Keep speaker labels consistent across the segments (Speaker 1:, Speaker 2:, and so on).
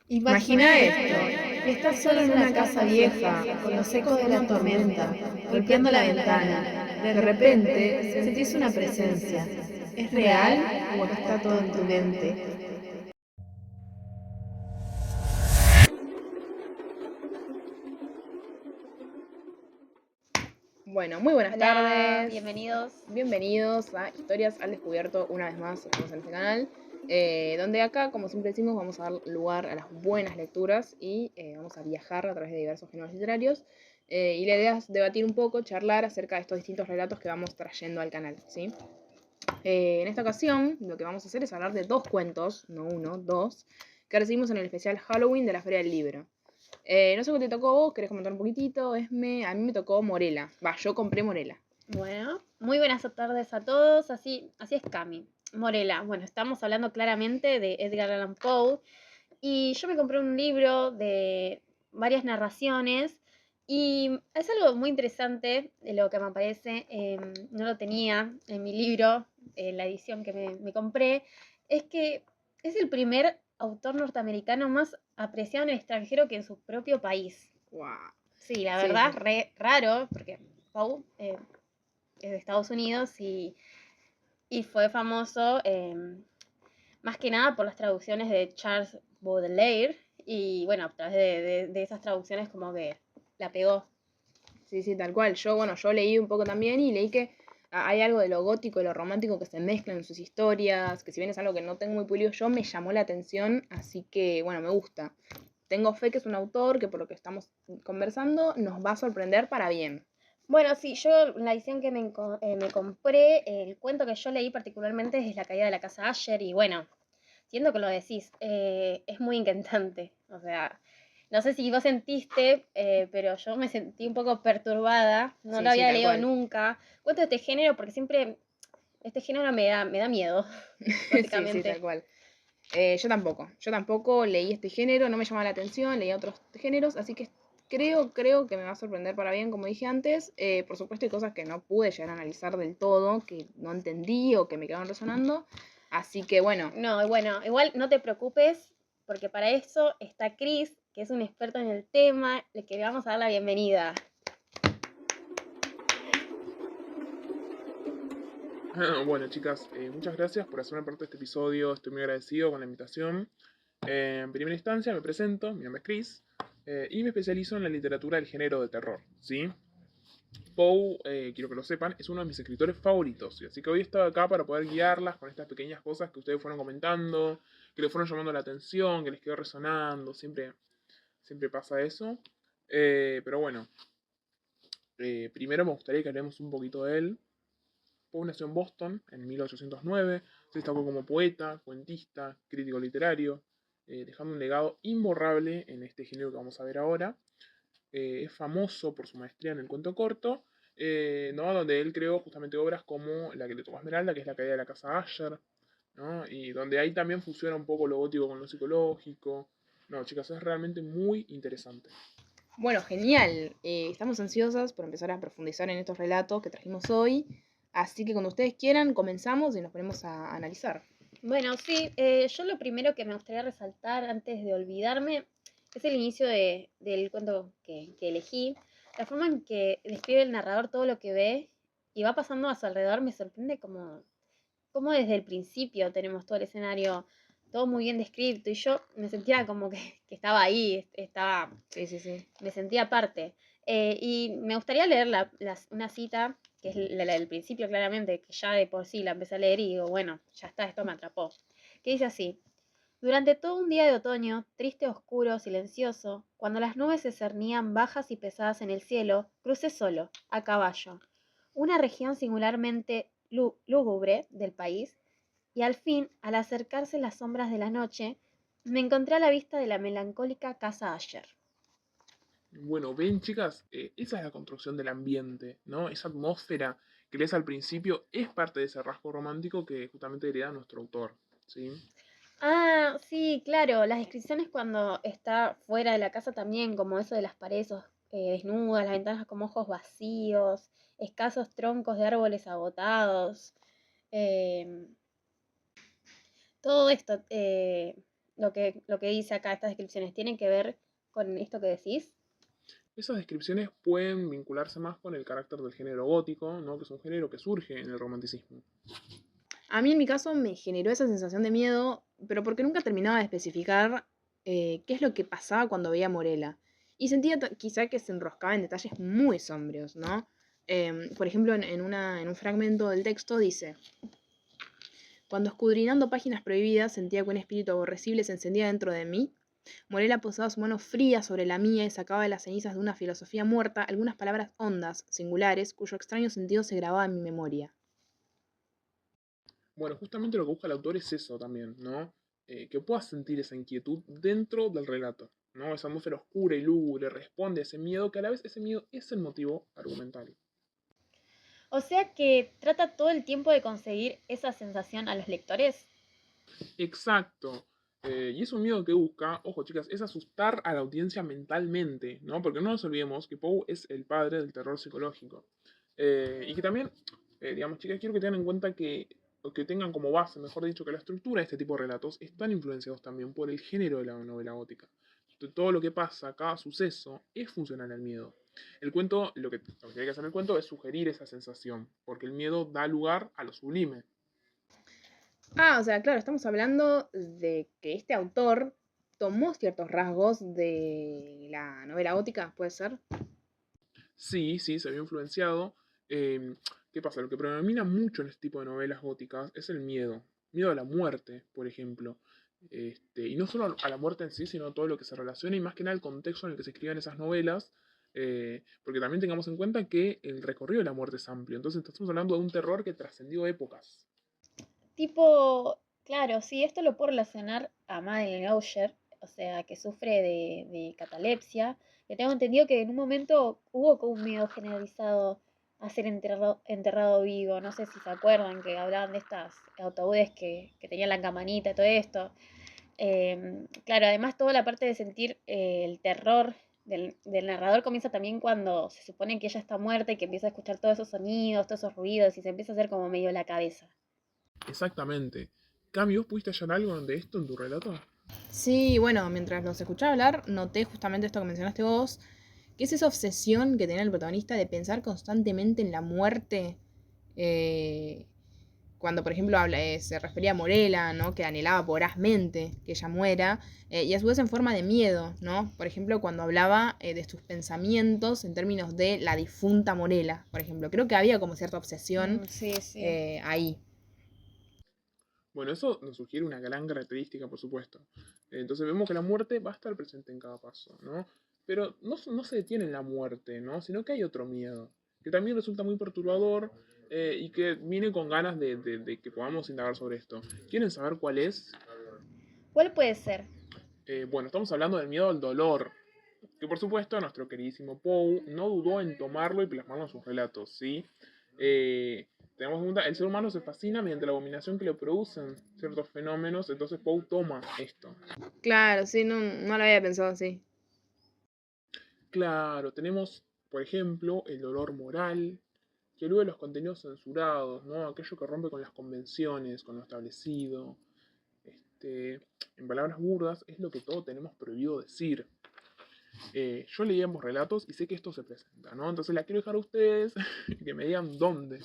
Speaker 1: Imagina esto, estás solo en una casa vieja, con los ecos de la tormenta, golpeando la ventana. De repente, sentís una presencia. ¿Es real o está todo en tu mente?
Speaker 2: Bueno, muy buenas
Speaker 3: Hola,
Speaker 2: tardes.
Speaker 3: bienvenidos.
Speaker 2: Bienvenidos a Historias al Descubierto. Una vez más, estamos en este canal, donde acá, como siempre decimos, vamos a dar lugar a las buenas lecturas y vamos a viajar a través de diversos géneros literarios. Y la idea es debatir un poco, charlar acerca de estos distintos relatos que vamos trayendo al canal, ¿sí? En esta ocasión, lo que vamos a hacer es hablar de dos cuentos, no uno, dos, que recibimos en el especial Halloween de la Feria del Libro. No sé qué te tocó a vos, ¿querés comentar un poquitito? A mí me tocó Morela. Yo compré Morela.
Speaker 3: Bueno, muy buenas tardes a todos. Así es Cami. Morela. Bueno, estamos hablando claramente de Edgar Allan Poe. Y yo me compré un libro de varias narraciones. Y es algo muy interesante de lo que me parece. No lo tenía en mi libro, en la edición que me compré. Es que es el primer autor norteamericano más apreciado en el extranjero que en su propio país.
Speaker 2: Wow.
Speaker 3: Sí, la
Speaker 2: Sí,
Speaker 3: verdad,
Speaker 2: sí.
Speaker 3: raro, porque Poe es de Estados Unidos y fue famoso más que nada por las traducciones de Charles Baudelaire y bueno, a través de esas traducciones como que la pegó.
Speaker 2: Sí, sí, tal cual. Yo leí un poco también y leí que hay algo de lo gótico y lo romántico que se mezclan en sus historias, que si bien es algo que no tengo muy pulido yo, me llamó la atención, así que bueno, me gusta. Tengo fe que es un autor que por lo que estamos conversando nos va a sorprender para bien.
Speaker 3: Bueno, sí, yo la edición que me compré, el cuento que yo leí particularmente es La caída de la casa Asher y bueno, siento que lo decís, es muy inquietante. O sea, no sé si vos sentiste, pero yo me sentí un poco perturbada. No lo
Speaker 2: Sí, sí,
Speaker 3: había
Speaker 2: tal
Speaker 3: leído
Speaker 2: cual.
Speaker 3: nunca. Cuento de este género porque siempre este género me da miedo,
Speaker 2: Sí, sí, tal
Speaker 3: básicamente.
Speaker 2: cual. Yo tampoco leí este género, no me llamaba la atención, leí otros géneros, así que creo que me va a sorprender para bien, como dije antes. Por supuesto hay cosas que no pude llegar a analizar del todo, que no entendí o que me quedaron resonando, así que bueno.
Speaker 3: No, bueno, igual no te preocupes, porque para eso está Chris, que es un experto en el tema, le que le vamos a dar la bienvenida.
Speaker 4: Bueno, chicas, muchas gracias por hacerme parte de este episodio. Estoy muy agradecido con la invitación. En primera instancia, me presento. Mi nombre es Chris y me especializo en la literatura del género de terror. ¿Sí? Poe, quiero que lo sepan, es uno de mis escritores favoritos. ¿Sí? Así que hoy estoy acá para poder guiarlas con estas pequeñas cosas que ustedes fueron comentando, que les fueron llamando la atención, que les quedó resonando. Siempre pasa eso. Pero bueno, primero me gustaría que hablemos un poquito de él. Poe nació en Boston en 1809, se destacó como poeta, cuentista, crítico literario, dejando un legado imborrable en este género que vamos a ver ahora. Es famoso por su maestría en el cuento corto, ¿no? Donde él creó justamente obras como la que le tocó a Esmeralda, que es La caída de la casa Asher, ¿no? Y donde ahí también fusiona un poco lo gótico con lo psicológico. No, chicas, es realmente muy interesante.
Speaker 2: Bueno, genial. Estamos ansiosas por empezar a profundizar en estos relatos que trajimos hoy, así que cuando ustedes quieran comenzamos y nos ponemos a analizar.
Speaker 3: Bueno, sí, yo lo primero que me gustaría resaltar antes de olvidarme es el inicio del cuento que elegí. La forma en que describe el narrador todo lo que ve y va pasando a su alrededor me sorprende como desde el principio tenemos todo el escenario, todo muy bien descrito y yo me sentía como que estaba ahí,
Speaker 2: Sí, sí, sí.
Speaker 3: me sentía parte. Y me gustaría leer una cita, que es la del principio claramente, que ya de por sí la empecé a leer y digo, bueno, ya está, esto me atrapó. Que dice así, durante todo un día de otoño, triste, oscuro, silencioso, cuando las nubes se cernían bajas y pesadas en el cielo, crucé solo, a caballo, una región singularmente lúgubre del país, y al fin, al acercarse las sombras de la noche, me encontré a la vista de la melancólica casa Asher.
Speaker 4: Bueno, ven chicas, esa es la construcción del ambiente, ¿no? Esa atmósfera que lees al principio es parte de ese rasgo romántico que justamente hereda nuestro autor, ¿sí?
Speaker 3: Ah, sí, claro, las descripciones cuando está fuera de la casa también, como eso de las paredes desnudas, las ventanas como ojos vacíos, escasos troncos de árboles agotados, em, todo esto lo que dice acá, estas descripciones, tienen que ver con esto que decís?
Speaker 4: Esas descripciones pueden vincularse más con el carácter del género gótico, ¿no? Que es un género que surge en el romanticismo.
Speaker 2: A mí en mi caso me generó esa sensación de miedo, pero porque nunca terminaba de especificar qué es lo que pasaba cuando veía a Morella. Y sentía quizá que se enroscaba en detalles muy sombríos, ¿no? Por ejemplo, en un fragmento del texto dice: cuando escudriñando páginas prohibidas sentía que un espíritu aborrecible se encendía dentro de mí, Morella posaba su mano fría sobre la mía y sacaba de las cenizas de una filosofía muerta algunas palabras hondas, singulares, cuyo extraño sentido se grababa en mi memoria.
Speaker 4: Bueno, justamente lo que busca el autor es eso también, ¿no? Que puedas sentir esa inquietud dentro del relato, ¿no? Esa atmósfera oscura y lúgubre responde a ese miedo, que a la vez ese miedo es el motivo argumental.
Speaker 3: O sea que trata todo el tiempo de conseguir esa sensación a los lectores.
Speaker 4: Exacto. Y es un miedo que busca, ojo chicas, es asustar a la audiencia mentalmente, ¿no? Porque no nos olvidemos que Poe es el padre del terror psicológico. Y que también, digamos, chicas, quiero que tengan en cuenta o que tengan como base, mejor dicho, que la estructura de este tipo de relatos están influenciados también por el género de la novela gótica. Todo lo que pasa, cada suceso, es funcional al miedo. El cuento, lo que tiene que hacer el cuento es sugerir esa sensación, porque el miedo da lugar a lo sublime.
Speaker 2: Ah, o sea, claro, estamos hablando de que este autor tomó ciertos rasgos de la novela gótica, ¿puede ser?
Speaker 4: Sí, sí, se vio influenciado. Eh, ¿Qué pasa? Lo que predomina mucho en este tipo de novelas góticas es el miedo. Miedo a la muerte, por ejemplo. Y no solo a la muerte en sí, sino a todo lo que se relaciona y más que nada el contexto en el que se escriben esas novelas. Porque también tengamos en cuenta que el recorrido de la muerte es amplio. Entonces estamos hablando de un terror que trascendió épocas.
Speaker 3: Tipo, claro, sí, esto lo puedo relacionar a Madeleine Gaucher, o sea, que sufre de catalepsia, que tengo entendido que en un momento hubo como un miedo generalizado a ser enterrado vivo. No sé si se acuerdan que hablaban de estas ataúdes que tenían la campanita y todo esto. Claro, además toda la parte de sentir el terror del narrador comienza también cuando se supone que ella está muerta y que empieza a escuchar todos esos sonidos, todos esos ruidos y se empieza a hacer como medio la cabeza.
Speaker 4: Exactamente. Cami, ¿vos pudiste hallar algo de esto en tu relato?
Speaker 2: Sí, bueno, mientras los escuchaba hablar, noté justamente esto que mencionaste vos, que es esa obsesión que tenía el protagonista de pensar constantemente en la muerte. eh, Cuando, por ejemplo, se refería a Morella, ¿no? Que anhelaba vorazmente que ella muera, y a su vez en forma de miedo, ¿no? Por ejemplo, cuando hablaba de sus pensamientos en términos de la difunta Morella, por ejemplo. Creo que había como cierta obsesión
Speaker 3: Sí, sí.
Speaker 2: ahí.
Speaker 4: Bueno, eso nos sugiere una gran característica, por supuesto. Entonces vemos que la muerte va a estar presente en cada paso, ¿no? Pero no se detiene en la muerte, ¿no? Sino que hay otro miedo, que también resulta muy perturbador y que viene con ganas de que podamos indagar sobre esto. ¿Quieren saber cuál es?
Speaker 3: ¿Cuál puede ser?
Speaker 4: Bueno, estamos hablando del miedo al dolor, que por supuesto nuestro queridísimo Poe no dudó en tomarlo y plasmarlo en sus relatos, ¿sí? Tenemos en cuenta, el ser humano se fascina mediante la abominación que le producen ciertos fenómenos, entonces Poe toma esto.
Speaker 2: Claro, sí, no lo había pensado así.
Speaker 4: Claro, tenemos, por ejemplo, el dolor moral, que elude los contenidos censurados, ¿no? Aquello que rompe con las convenciones, con lo establecido. Este, en palabras burdas, es lo que todos tenemos prohibido decir. Yo leí ambos relatos y sé que esto se presenta, ¿no? Entonces la quiero dejar a ustedes que me digan dónde.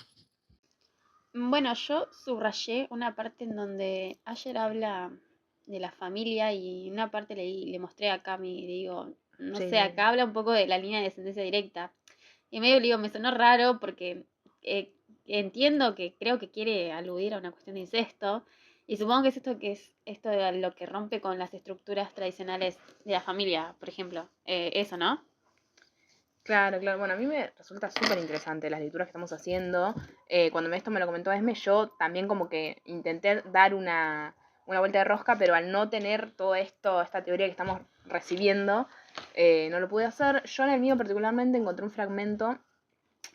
Speaker 3: Bueno, yo subrayé una parte en donde ayer habla de la familia y una parte le mostré a Cami y le digo, no
Speaker 2: Sí,
Speaker 3: sé, acá habla un poco de la línea de sentencia directa. Y medio le digo, me sonó raro porque eh, entiendo que creo que quiere aludir a una cuestión de incesto. Y supongo que es esto de lo que rompe con las estructuras tradicionales de la familia, por ejemplo. Eso, ¿no?
Speaker 2: claro, claro. Bueno, a mí me resulta súper interesante las lecturas que estamos haciendo. Cuando esto me lo comentó Esme, yo también como que intenté dar una vuelta de rosca, pero al no tener todo esto, esta teoría que estamos recibiendo, no lo pude hacer. Yo en el mío particularmente encontré un fragmento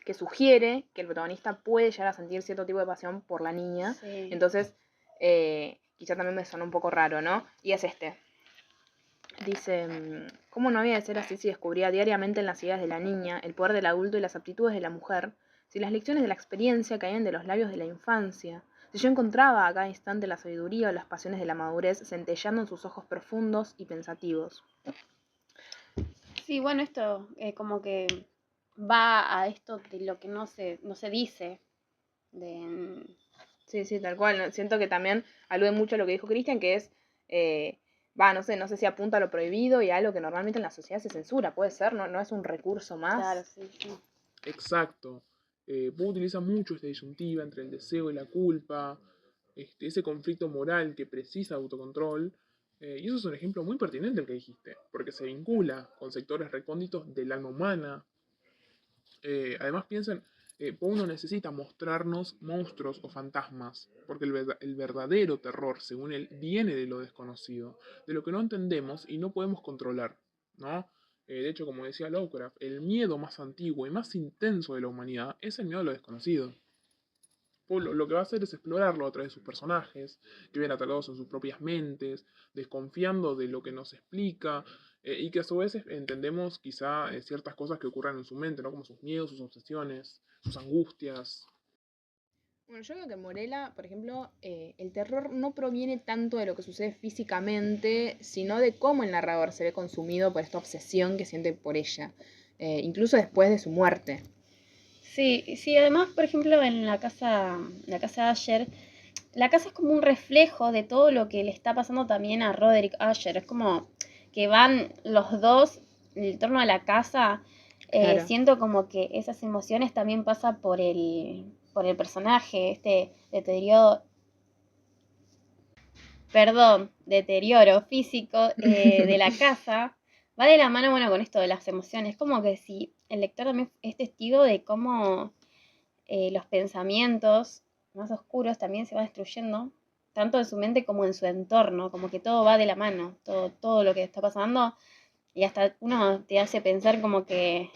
Speaker 2: que sugiere que el protagonista puede llegar a sentir cierto tipo de pasión por la niña.
Speaker 3: Sí.
Speaker 2: Entonces, quizá también me sonó un poco raro, ¿no? Y es este. Dice, ¿cómo no había de ser así si descubría diariamente en las ideas de la niña el poder del adulto y las aptitudes de la mujer? Si las lecciones de la experiencia caían de los labios de la infancia, Si yo encontraba a cada instante la sabiduría o las pasiones de la madurez centellando en sus ojos profundos y pensativos.
Speaker 3: Sí, bueno, esto como que va a esto de lo que no se dice.
Speaker 2: Sí, tal cual. ¿No? Siento que también alude mucho a lo que dijo Cristian, que es, no sé si apunta a lo prohibido y a algo que normalmente en la sociedad se censura, puede ser, no es un recurso más.
Speaker 3: Claro, sí.
Speaker 4: Exacto. Poe utiliza mucho esta disyuntiva entre el deseo y la culpa, ese conflicto moral que precisa de autocontrol. Y eso es un ejemplo muy pertinente el que dijiste, porque se vincula con sectores recónditos del alma humana. Además, piensen, Poe no necesita mostrarnos monstruos o fantasmas, porque el verdadero terror, según él, viene de lo desconocido, de lo que no entendemos y no podemos controlar, ¿no? De hecho, como decía Lovecraft, el miedo más antiguo y más intenso de la humanidad es el miedo a lo desconocido. Poe lo que va a hacer es explorarlo a través de sus personajes, que vienen atrapados en sus propias mentes, desconfiando de lo que nos explica, y que a su vez entendemos quizá ciertas cosas que ocurran en su mente, ¿no? Como sus miedos, sus obsesiones, sus angustias.
Speaker 2: Bueno, yo veo que en Morela, por ejemplo, el terror no proviene tanto de lo que sucede físicamente, sino de cómo el narrador se ve consumido por esta obsesión que siente por ella, incluso después de su muerte.
Speaker 3: Sí, además, por ejemplo, en la casa de Asher, la casa es como un reflejo de todo lo que le está pasando también a Roderick Asher. Es como que van los dos en torno a la casa.
Speaker 2: Claro.
Speaker 3: Siento como que esas emociones también pasan por el personaje, este deterioro físico de la casa. Va de la mano, bueno, con esto de las emociones. Como que si el lector también es testigo de cómo los pensamientos más oscuros también se van destruyendo, tanto en su mente como en su entorno, como que todo va de la mano, todo lo que está pasando, y hasta uno te hace pensar como que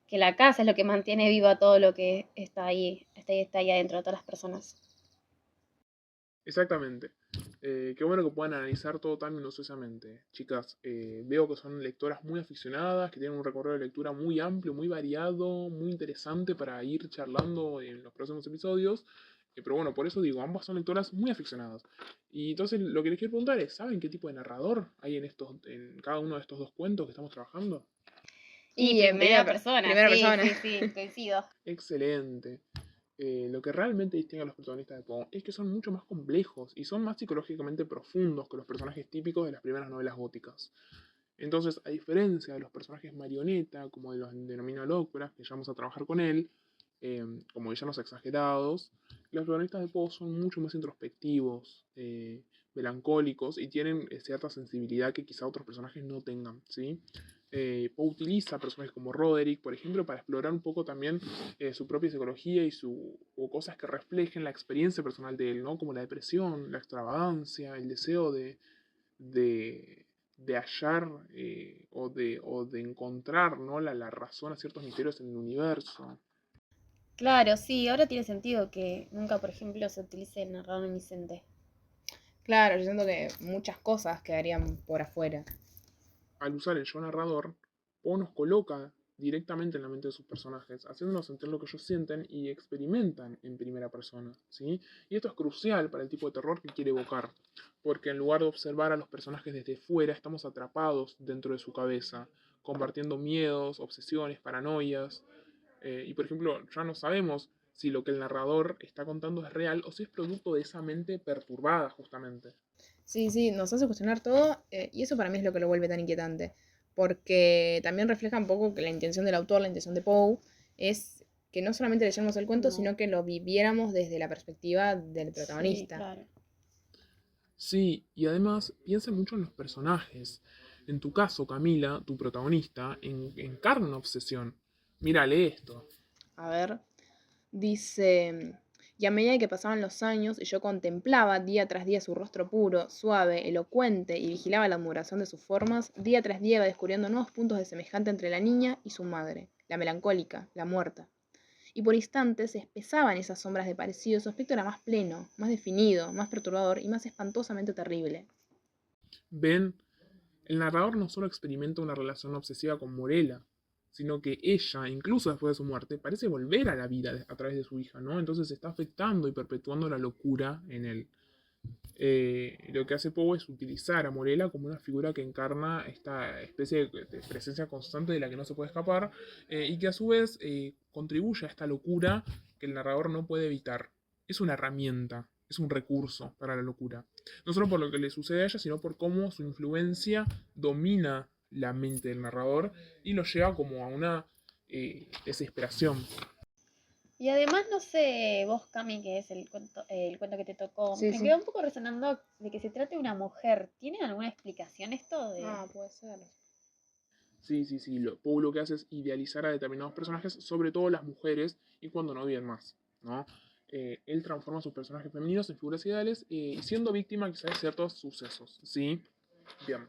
Speaker 3: la casa es lo que mantiene viva todo lo que está ahí adentro de todas las personas.
Speaker 4: Exactamente. Qué bueno que puedan analizar todo tan minuciosamente. Chicas, veo que son lectoras muy aficionadas, que tienen un recorrido de lectura muy amplio, muy variado, muy interesante para ir charlando en los próximos episodios. Pero bueno, por eso digo, ambas son lectoras muy aficionadas. Y entonces lo que les quiero preguntar es, ¿saben qué tipo de narrador hay en cada uno de estos dos cuentos que estamos trabajando?
Speaker 3: Y
Speaker 2: en
Speaker 3: primera persona,
Speaker 2: primera
Speaker 3: sí,
Speaker 2: persona.
Speaker 3: sí, coincido.
Speaker 4: Excelente. Lo que realmente distingue a los protagonistas de Poe es que son mucho más complejos y son más psicológicamente profundos que los personajes típicos de las primeras novelas góticas. Entonces, a diferencia de los personajes marioneta, como los denomina Lovecraft, que ya vamos a trabajar con él, como villanos exagerados, los protagonistas de Poe son mucho más introspectivos, melancólicos y tienen cierta sensibilidad que quizá otros personajes no tengan, ¿sí? Poe utiliza personajes como Roderick, por ejemplo, para explorar un poco también su propia psicología o cosas que reflejen la experiencia personal de él, ¿no? Como la depresión, la extravagancia, el deseo de, de hallar o de encontrar, ¿no? la razón a ciertos misterios en el universo.
Speaker 3: Claro, sí, ahora tiene sentido que nunca, por ejemplo, se utilice el narrador omnisciente.
Speaker 2: Claro, yo siento que muchas cosas quedarían por afuera.
Speaker 4: Al usar el yo narrador, Poe nos coloca directamente en la mente de sus personajes, haciéndonos sentir lo que ellos sienten y experimentan en primera persona, ¿sí? Y esto es crucial para el tipo de terror que quiere evocar, porque en lugar de observar a los personajes desde fuera, estamos atrapados dentro de su cabeza, compartiendo miedos, obsesiones, paranoias, y por ejemplo, ya no sabemos si lo que el narrador está contando es real o si es producto de esa mente perturbada, justamente.
Speaker 2: Sí, nos hace cuestionar todo, y eso para mí es lo que lo vuelve tan inquietante, porque también refleja un poco que la intención del autor, la intención de Poe, es que no solamente leyéramos el cuento,
Speaker 3: No.
Speaker 2: sino que lo viviéramos desde la perspectiva del
Speaker 3: Sí,
Speaker 2: protagonista.
Speaker 3: claro.
Speaker 4: Sí, y además piensa mucho en los personajes. En tu caso, Camila, tu protagonista, encarna una obsesión. Mírale esto.
Speaker 2: A ver, dice, y a medida que pasaban los años y yo contemplaba día tras día su rostro puro, suave, elocuente y vigilaba la admiración de sus formas, día tras día iba descubriendo nuevos puntos de semejante entre la niña y su madre, la melancólica, la muerta. Y por instantes se espesaban esas sombras de parecido, su aspecto era más pleno, más definido, más perturbador y más espantosamente terrible.
Speaker 4: Ven, el narrador no solo experimenta una relación obsesiva con Morella, sino que ella, incluso después de su muerte, parece volver a la vida a través de su hija, ¿no? Entonces está afectando y perpetuando la locura en él. Lo que hace Poe es utilizar a Morella como una figura que encarna esta especie de presencia constante de la que no se puede escapar, y que a su vez contribuye a esta locura que el narrador no puede evitar. Es una herramienta, es un recurso para la locura. No solo por lo que le sucede a ella, sino por cómo su influencia domina la mente del narrador y lo lleva como a una desesperación.
Speaker 3: Y además, no sé, vos, Cami, que es el cuento que te tocó,
Speaker 2: Sí,
Speaker 3: me
Speaker 2: sí.
Speaker 3: quedó un poco resonando de que se trate de una mujer. ¿Tiene alguna explicación esto de...?
Speaker 2: Puede ser.
Speaker 4: Sí. Poe lo que hace es idealizar a determinados personajes, sobre todo las mujeres, y cuando no viven más, ¿no? Él transforma a sus personajes femeninos en figuras ideales, y siendo víctima quizás de ciertos sucesos, ¿sí? Bien.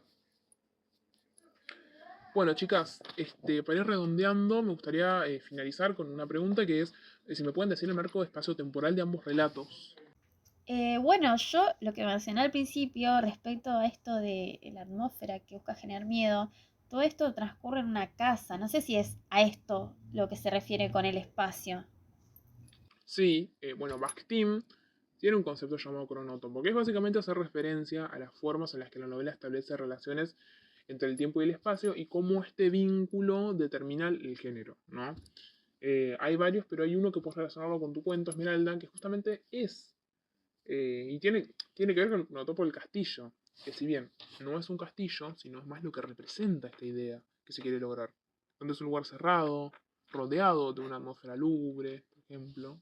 Speaker 4: Bueno, chicas, para ir redondeando, me gustaría finalizar con una pregunta que es si me pueden decir el marco espacio-temporal de ambos relatos.
Speaker 3: Bueno, yo lo que mencioné al principio respecto a esto de la atmósfera que busca generar miedo, todo esto transcurre en una casa. No sé si es a esto lo que se refiere con el espacio.
Speaker 4: Sí, bueno, Bakhtin tiene un concepto llamado cronótopo, que es básicamente hacer referencia a las formas en las que la novela establece relaciones entre el tiempo y el espacio y cómo este vínculo determina el género, ¿no? Hay varios, pero hay uno que puedes relacionarlo con tu cuento, Esmeralda, que justamente es, y tiene que ver con el cronótopo del castillo, que si bien no es un castillo, sino es más lo que representa esta idea que se quiere lograr, donde es un lugar cerrado, rodeado de una atmósfera lúgubre, por ejemplo.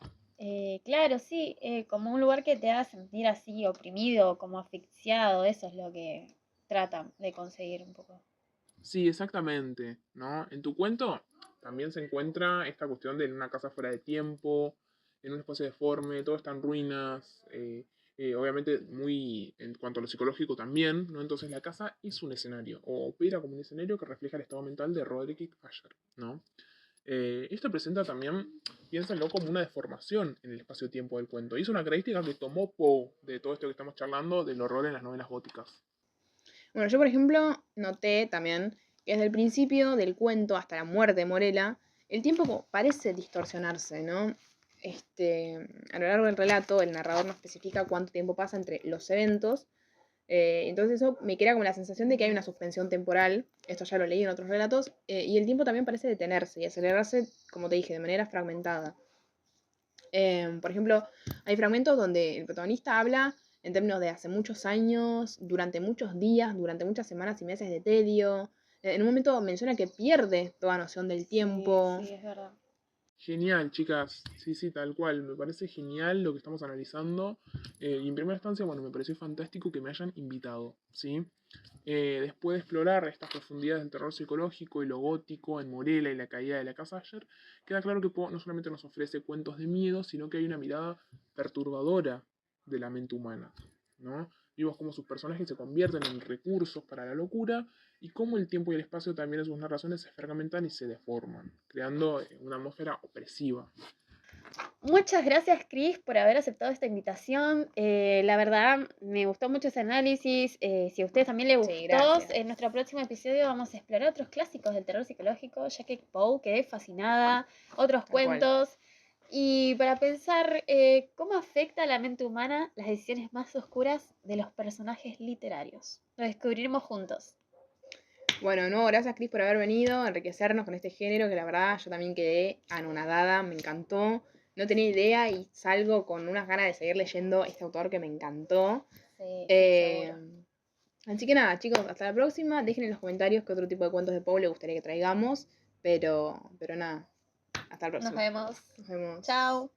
Speaker 3: Claro, sí, como un lugar que te haga sentir así oprimido, como asfixiado, eso es lo que tratan de conseguir un poco.
Speaker 4: Sí, exactamente, ¿no? En tu cuento también se encuentra esta cuestión de una casa fuera de tiempo, en un espacio deforme, todo está en ruinas, obviamente muy en cuanto a lo psicológico también, ¿no? Entonces la casa es un escenario, o opera como un escenario que refleja el estado mental de Roderick Asher, ¿no? Esto presenta también, piénsenlo, como una deformación en el espacio-tiempo del cuento, y es una característica que tomó Poe de todo esto que estamos charlando del horror en las novelas góticas.
Speaker 2: Bueno, yo por ejemplo noté también que desde el principio del cuento hasta la muerte de Morella, el tiempo parece distorsionarse, ¿no? A lo largo del relato, el narrador no especifica cuánto tiempo pasa entre los eventos, entonces eso me crea como la sensación de que hay una suspensión temporal, esto ya lo leí en otros relatos, y el tiempo también parece detenerse y acelerarse, como te dije, de manera fragmentada. Por ejemplo, hay fragmentos donde el protagonista habla en términos de hace muchos años, durante muchos días, durante muchas semanas y meses de tedio. En un momento menciona que pierde toda noción del tiempo.
Speaker 3: Sí, es verdad.
Speaker 4: Genial, chicas. Sí, tal cual. Me parece genial lo que estamos analizando. Y en primera instancia, bueno, me pareció fantástico que me hayan invitado, ¿sí? Después de explorar estas profundidades del terror psicológico y lo gótico en Morella y la caída de la casa Asher, queda claro que Poe no solamente nos ofrece cuentos de miedo, sino que hay una mirada perturbadora de la mente humana, ¿no? Vimos cómo sus personajes se convierten en recursos para la locura y cómo el tiempo y el espacio también en sus narraciones se fragmentan y se deforman, creando una atmósfera opresiva.
Speaker 3: Muchas gracias, Chris, por haber aceptado esta invitación. La verdad, me gustó mucho ese análisis. Si a ustedes también les gustó,
Speaker 2: Sí, gracias.
Speaker 3: en nuestro próximo episodio vamos a explorar otros clásicos del terror psicológico, ya que Poe quedé fascinada, otros
Speaker 2: Tal cual.
Speaker 3: cuentos. Y para pensar cómo afecta a la mente humana las decisiones más oscuras de los personajes literarios. Lo descubriremos juntos.
Speaker 2: Bueno, no, gracias Cris por haber venido a enriquecernos con este género que la verdad yo también quedé anonadada, me encantó. No tenía idea y salgo con unas ganas de seguir leyendo este autor que me encantó.
Speaker 3: Sí,
Speaker 2: seguro. Así que nada, chicos, hasta la próxima. Dejen en los comentarios qué otro tipo de cuentos de Poe les gustaría que traigamos. Pero nada, hasta la próxima.
Speaker 3: Nos vemos.
Speaker 2: Nos vemos.
Speaker 3: Chao.